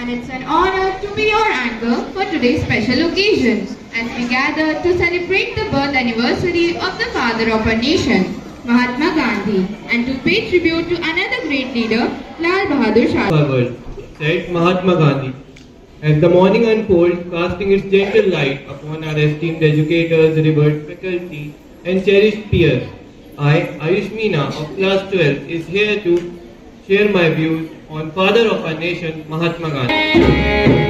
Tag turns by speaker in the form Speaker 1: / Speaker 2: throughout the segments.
Speaker 1: and it's an honor to be your anchor for today's special occasion as we gather to celebrate the birth anniversary of the father of our nation, Mahatma Gandhi, and to pay tribute to another great leader, Lal Bahadur Shastri.
Speaker 2: Said Mahatma Gandhi. As the morning unfolds, casting its gentle light upon our esteemed educators, revered faculty, and cherished peers, I, Ayush Meena of class 12, is here to share my views on father of our nation, Mahatma Gandhi.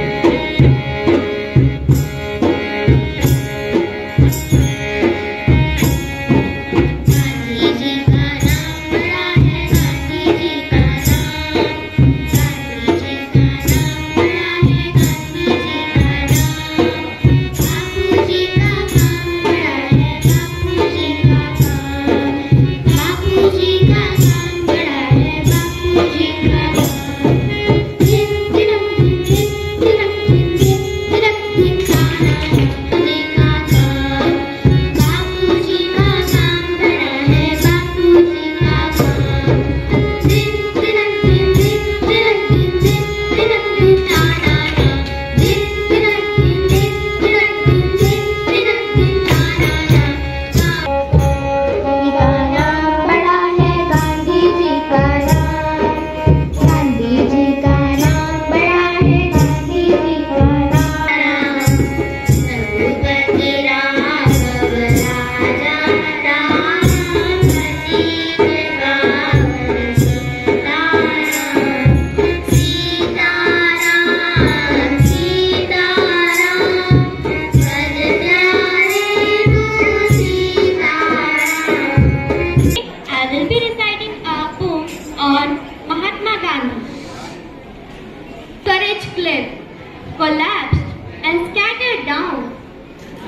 Speaker 1: Collapsed and scattered down,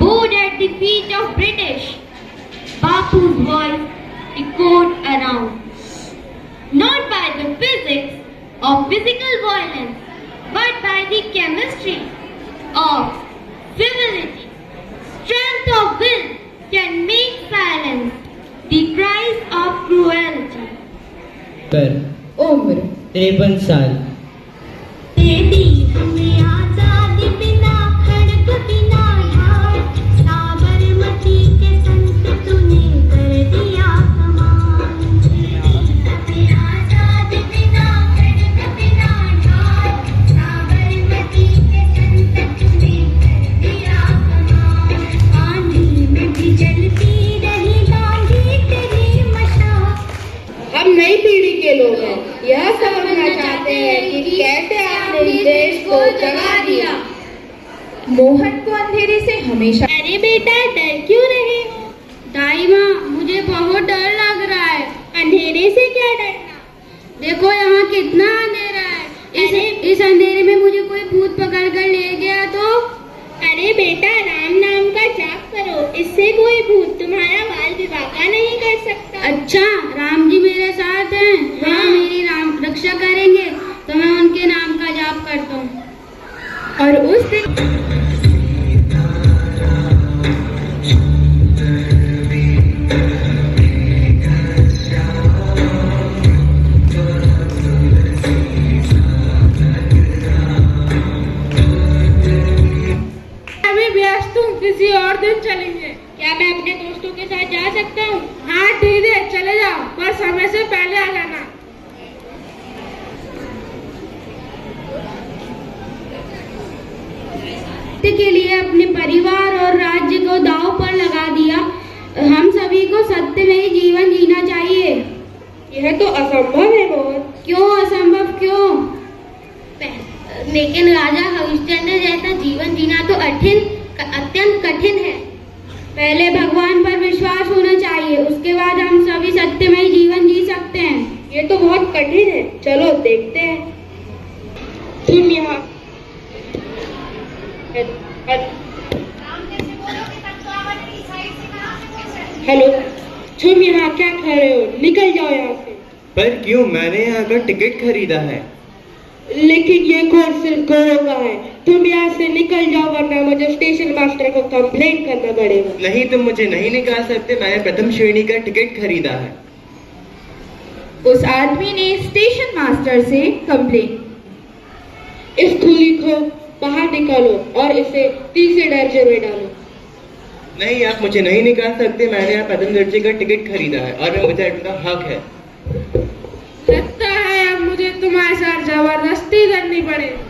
Speaker 1: bowed at the feet of British. Bapu's voice echoed around, not by the physics of physical violence, but by the chemistry of civility. Strength of will can make silence the cries of cruelty.
Speaker 3: उम्र 53 साल।
Speaker 4: हम नई पीढ़ी के लोग हैं, यह समझना चाहते हैं कि कैसे आपने इस देश को जगा दिया। मोहन को अंधेरे से हमेशा।
Speaker 1: अरे बेटा, डर क्यों रहे हो? दाई माँ, मुझे बहुत डर लग रहा है। अंधेरे से क्या डरना? देखो यहाँ कितना अंधेरा है। इस अंधेरे में मुझे कोई भूत पकड़ कर ले गया तो? अरे बेटा, राम नाम का जाप करो, इससे कोई भूत तुम्हारा बाल विवाह नहीं कर सकता। अच्छा, राम जी मेरे साथ हैं। हाँ, मेरी राम रक्षा करेंगे तो मैं उनके नाम का जाप करता हूँ। और उस दिन किसी और दिन चलेंगे। क्या मैं अपने दोस्तों के साथ जा सकता हूँ? हाँ ठीक है, चले जाओ, पर समय से पहले आ जाना। के लिए अपने परिवार और राज्य को दांव पर लगा दिया। हम सभी को सत्यमयी जीवन जीना चाहिए। यह तो असंभव है बहुत। क्यों असंभव क्यों? लेकिन राजा हरिश्चंद्र जैसा जीवन जीना तो अत्यंत कठिन है। पहले भगवान पर विश्वास होना चाहिए, उसके बाद हम सभी सत्यमय जीवन जी सकते हैं। ये तो बहुत कठिन है, चलो देखते हैं। तुम यहाँ हेलो, तुम यहाँ क्या कर रहे हो? निकल जाओ यहाँ से।
Speaker 2: पर क्यों? मैंने यहाँ का टिकट खरीदा है।
Speaker 4: लेकिन ये कोर्स सिर्फ गोरों का है। तुम यहाँ से निकल जाओ, वरना मुझे स्टेशन मास्टर को कंप्लेंट करना पड़ेगा।
Speaker 2: नहीं, तुम मुझे नहीं निकाल सकते। मैंने प्रथम श्रेणी का टिकट खरीदा है।
Speaker 1: उस आदमी ने स्टेशन मास्टर से कंप्लेंट।
Speaker 4: इस खुली को बाहर निकालो और इसे तीसरे दर्जे में डालो।
Speaker 3: नहीं, आप मुझे नहीं निकाल सकते। मैंने यहाँ प्रथम दर्जे का टिकट खरीदा है और मुझे का हक है।
Speaker 1: लगता है अब मुझे तुम्हारे साथ जबरदस्ती करनी पड़ेगी।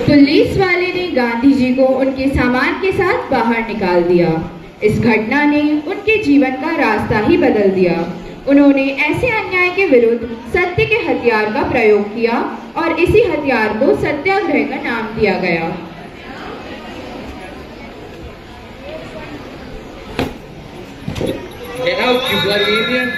Speaker 4: पुलिस वाले ने गांधी जी को उनके सामान के साथ बाहर निकाल दिया। इस घटना ने उनके जीवन का रास्ता ही बदल दिया। उन्होंने ऐसे अन्याय के विरुद्ध सत्य के हथियार का प्रयोग किया और इसी हथियार को सत्याग्रह का नाम दिया गया।
Speaker 3: Get out, you bloody Indian!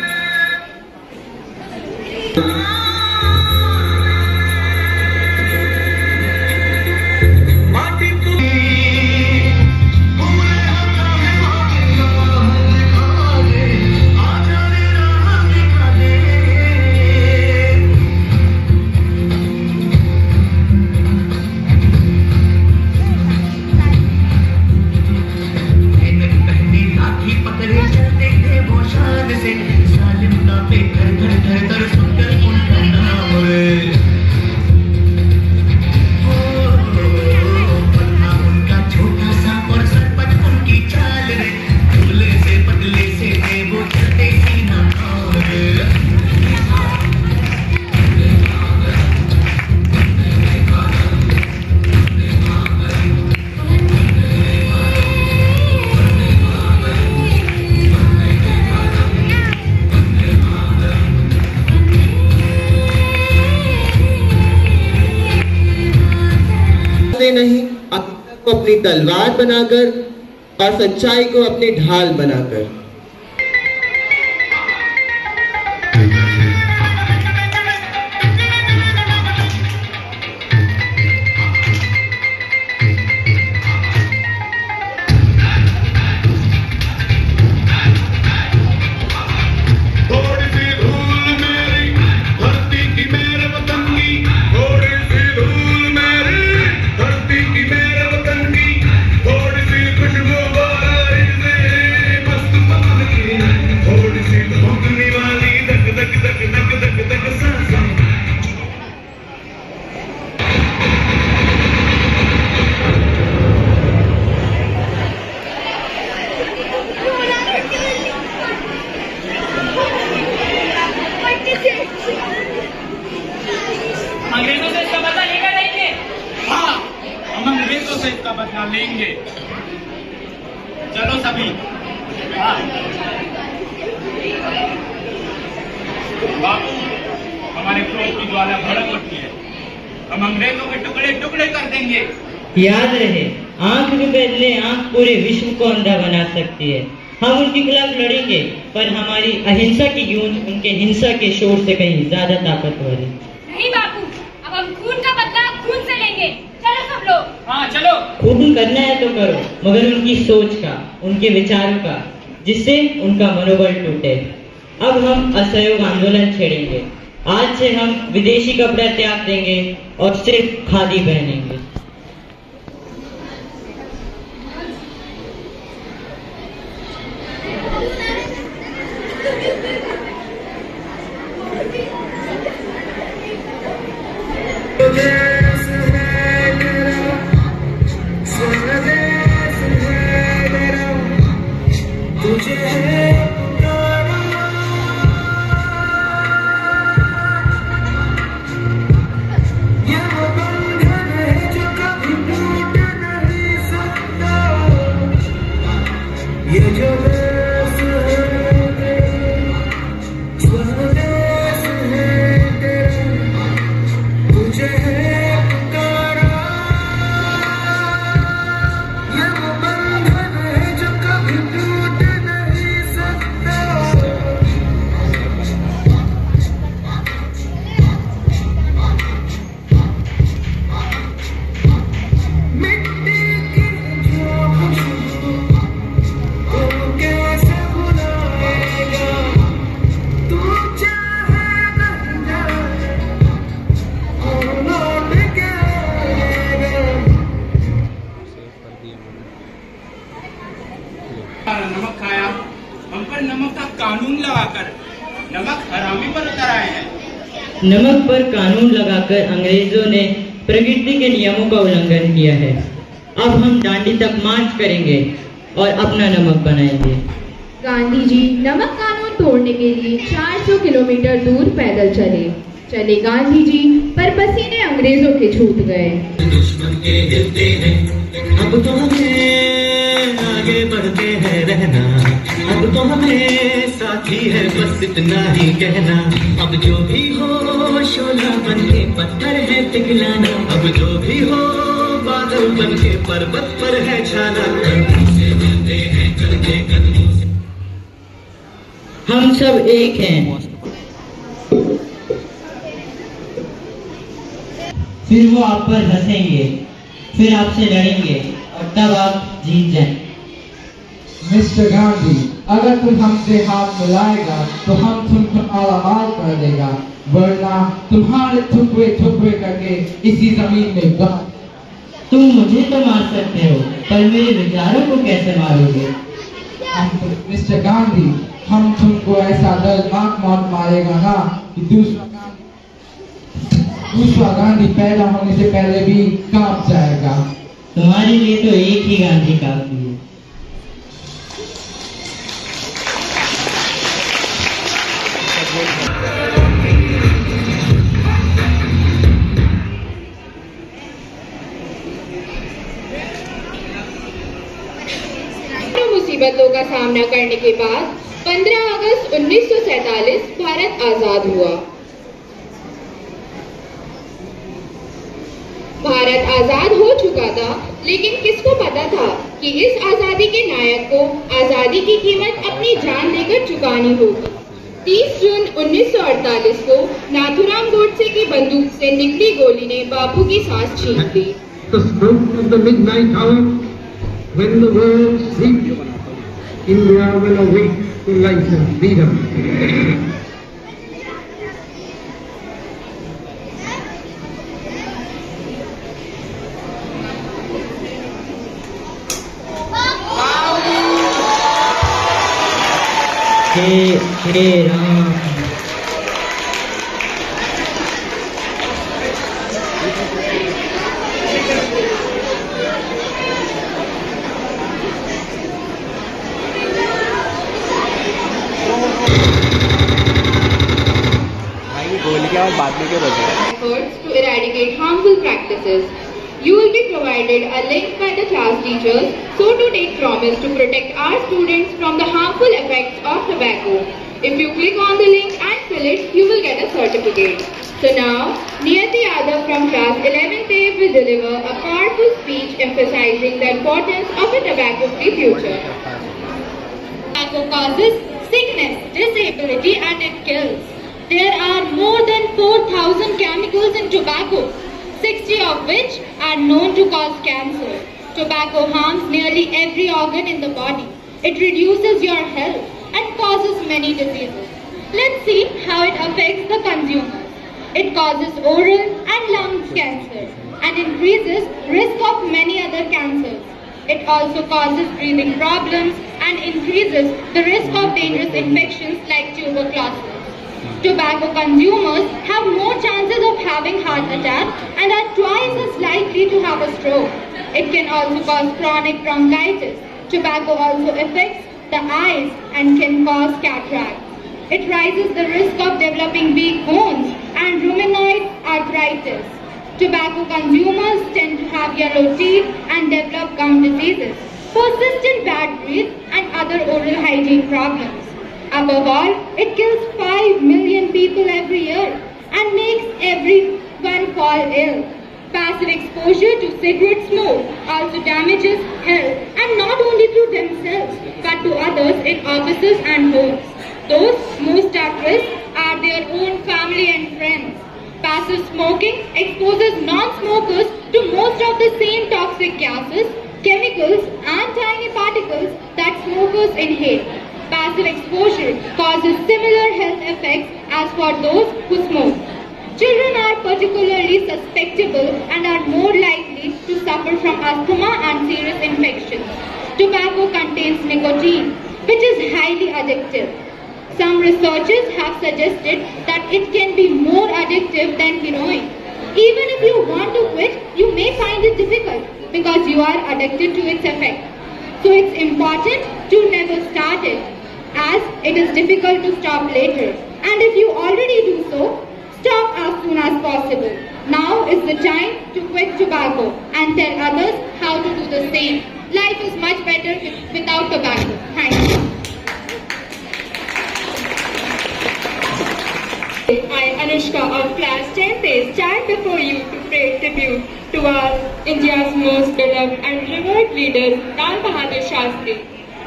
Speaker 3: नहीं, को अपनी तलवार बनाकर और सच्चाई को अपनी ढाल बनाकर।
Speaker 5: अंग्रेजों से इसका बदला लेकर रहेंगे। हाँ, हम अंग्रेजों से इसका बदला लेंगे। चलो सभी। हाँ। बाबू, हमारे क्रोध की ज्वाला भड़क उठी है। हम अंग्रेजों के टुकड़े टुकड़े कर देंगे।
Speaker 6: याद रहे, आंख में बदले आंख पूरे विश्व को अंधा बना सकती है। हम उनके खिलाफ लड़ेंगे, पर हमारी अहिंसा की गूंज उनके हिंसा के शोर से कहीं ज्यादा ताकतवर है।
Speaker 7: नहीं बापू, अब हम खून का बदला खून से लेंगे। चलो सब लोग।
Speaker 5: हाँ चलो।
Speaker 6: खून करना है तो करो, मगर उनकी सोच का, उनके विचारों का, जिससे उनका मनोबल टूटे। अब हम असहयोग आंदोलन छेड़ेंगे। आज से हम विदेशी कपड़ा त्याग देंगे और सिर्फ खादी पहनेंगे।
Speaker 8: ये वो बंधन है जो
Speaker 6: नमक पर कानून लगाकर अंग्रेजों ने प्रकृति के नियमों का उल्लंघन किया है। अब हम दांडी तक मार्च करेंगे और अपना नमक बनाएंगे।
Speaker 4: गांधी जी नमक कानून तोड़ने के लिए 400 किलोमीटर दूर पैदल चले गांधी जी, पर पसीने अंग्रेजों के छूट गए।
Speaker 8: दुश्मन के हिलते हैं, अब तो हमें आगे बढ़ते हैं रहना, अब तो हमें साथी है बस इतना ही कहना। अब जो भी हो शोला बन के पत्थर है पिघलाना, अब जो भी हो बादल बन के पर्वत पर है छाना। कदमों से मिलते हैं करके कदमों से।
Speaker 6: हम सब एक हैं। फिर वो आप पर हंसेंगे, फिर आपसे लड़ेंगे और तब आप जीत जाएं।
Speaker 9: मिस्टर गांधी, अगर तुम हमसे हाथ मिलाएगा तो हम तुमको आरामाल कर देगा, वरना तुम्हारे ठुकरे ठुकरे करके इसी जमीन में गाड़।
Speaker 6: तुम मुझे तो मार सकते हो, पर मेरे विचारों को कैसे मारोगे?
Speaker 9: मिस्टर गांधी, हम तुमको ऐसा दर्दनाक मौत मारेगा ना कि दूसरा गांधी पैदा होने से पहले भी कांप जाएगा।
Speaker 6: तुम्हारे लिए तो एक ही गांधी काफी है।
Speaker 4: मुसीबतों का सामना करने के बाद 15 अगस्त 1947 भारत आजाद हुआ। भारत आजाद हो चुका था, लेकिन किसको पता था कि इस आजादी के नायक को आजादी की कीमत अपनी जान देकर चुकानी होगी। 30 जून 1948 को नाथूराम गोडसे की बंदूक से निकली गोली ने बापू की सांस छीन ली।
Speaker 9: The smoke of the midnight hour, when the world sleeps, India will awake to life and freedom.
Speaker 6: Hey Ram.
Speaker 4: Efforts to eradicate harmful practices. You will be provided a link by the class teachers, so to take promise to protect our students from the harmful effects of tobacco. If you click on the link and fill it, you will get a certificate. So now, Niyati Yadav from class 11th A will deliver a powerful speech emphasizing the importance of a tobacco-free future.
Speaker 1: Tobacco causes sickness, disability, and it kills. There are more than 4,000 chemicals in tobacco, 60 of which are known to cause cancer. Tobacco harms nearly every organ in the body. It reduces your health and causes many diseases. Let's see how it affects the consumer. It causes oral and lung cancer and increases risk of many other cancers. It also causes breathing problems and increases the risk of dangerous infections like tuberculosis. Tobacco consumers have more chances of having heart attack and are twice as likely to have a stroke. It can also cause chronic bronchitis. Tobacco also affects the eyes and can cause cataracts. It raises the risk of developing weak bones and rheumatoid arthritis. Tobacco consumers tend to have yellow teeth and develop gum diseases, persistent bad breath, and other oral hygiene problems. Above all, it kills 5 million people every year and makes everyone fall ill. Passive exposure to cigarette smoke also damages health, and not only to themselves but to others in offices and homes. Those most at risk are their own family and friends. Passive smoking exposes non-smokers to most of the same toxic gases, chemicals, and tiny particles that smokers inhale. Passive exposure causes similar health effects as for those who smoke. Children are particularly susceptible and are more likely to suffer from asthma and serious infections. Tobacco contains nicotine, which is highly addictive. Some researchers have suggested that it can be more addictive addictive than heroin. Even if you want to quit, you may find it difficult because you are addicted to its effect. So it's important to never start it, as it is difficult to stop later. And if you already do so, stop as soon as possible. Now is the time to quit tobacco and tell others how to do the same. Life is much better without tobacco. Thank you.
Speaker 10: I, Anushka of class 10th, stand before you to pay tribute to our India's most beloved and revered leader, Lal Bahadur Shastri.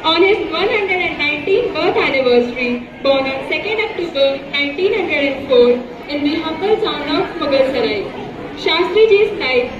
Speaker 10: On his 119th birth anniversary, born on 2nd October 1904 in the humble town of Mughalsarai, Shastri Ji's life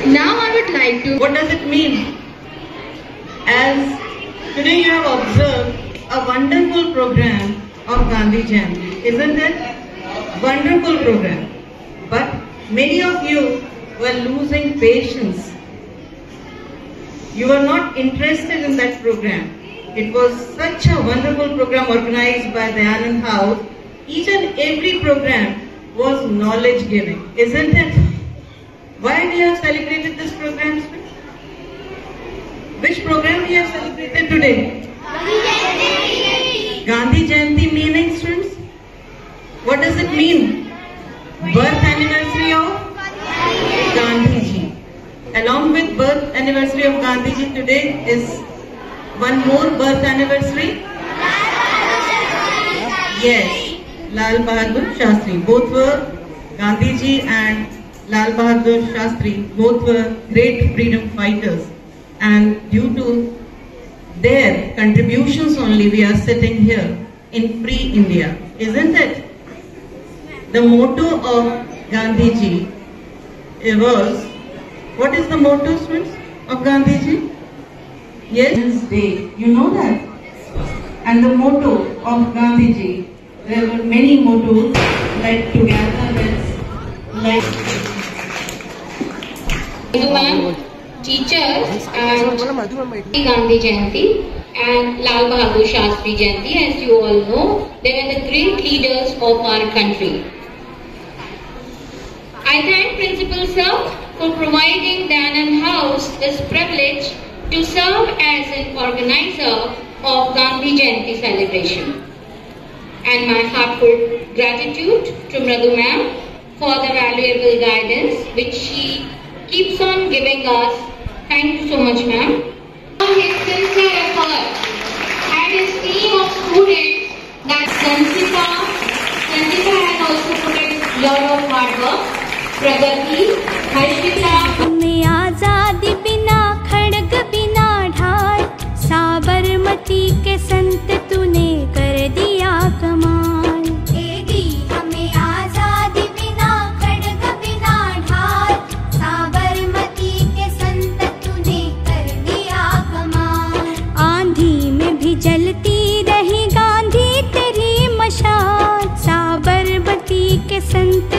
Speaker 10: Now I would like to, what does it mean? As today you have observed a wonderful program of Gandhi Jayanti, isn't it? Wonderful program. But many of you were losing patience. You were not interested in that program.
Speaker 11: It was such a wonderful program organized by the Anand House. Each and every program was knowledge giving, isn't it? Why we have celebrated this program? Which program we have celebrated today? Gandhi Jayanti meaning, students? What does it mean? Birth anniversary of Gandhi Ji. Along with birth anniversary of Gandhi Ji, today is one more birth anniversary. Yes, Lal Bahadur Shastri. Both were Gandhi Ji and Lal Bahadur Shastri. Both were great freedom fighters, and due to their contributions only we are sitting here in free India, isn't it? The motto of Gandhi Ji was, what is the motto, students, of Gandhi Ji? Yes, Day. You know that? And the motto of Gandhi Ji, there were many mottos like together like
Speaker 1: Ma'am, teachers and Gandhi Jayanti and Lal Bahadur Shastri Jayanti, as you all know, they were the great leaders of our country. I thank Principal Sir for providing the Anand House this privilege to serve as an organizer of Gandhi Jayanti celebration. And my heartfelt gratitude to Mradu Ma'am for the valuable guidance which she keeps on giving us. Thank you so much, ma'am. His sincere effort and his team of students, that Sansita has also put in a lot of hard work. Pragati, Harshita.
Speaker 12: हमें आजादी बिना खड़ग बिना ढाल, साबरमती के संत तूने कर दिया कमाल।
Speaker 13: देगी हमें आजादी बिना खड़ग बिना ढाल, साबरमती के संत तूने कर दिया कमाल।
Speaker 12: आंधी में भी जलती रही गांधी तेरी मशाल, साबरमती के संत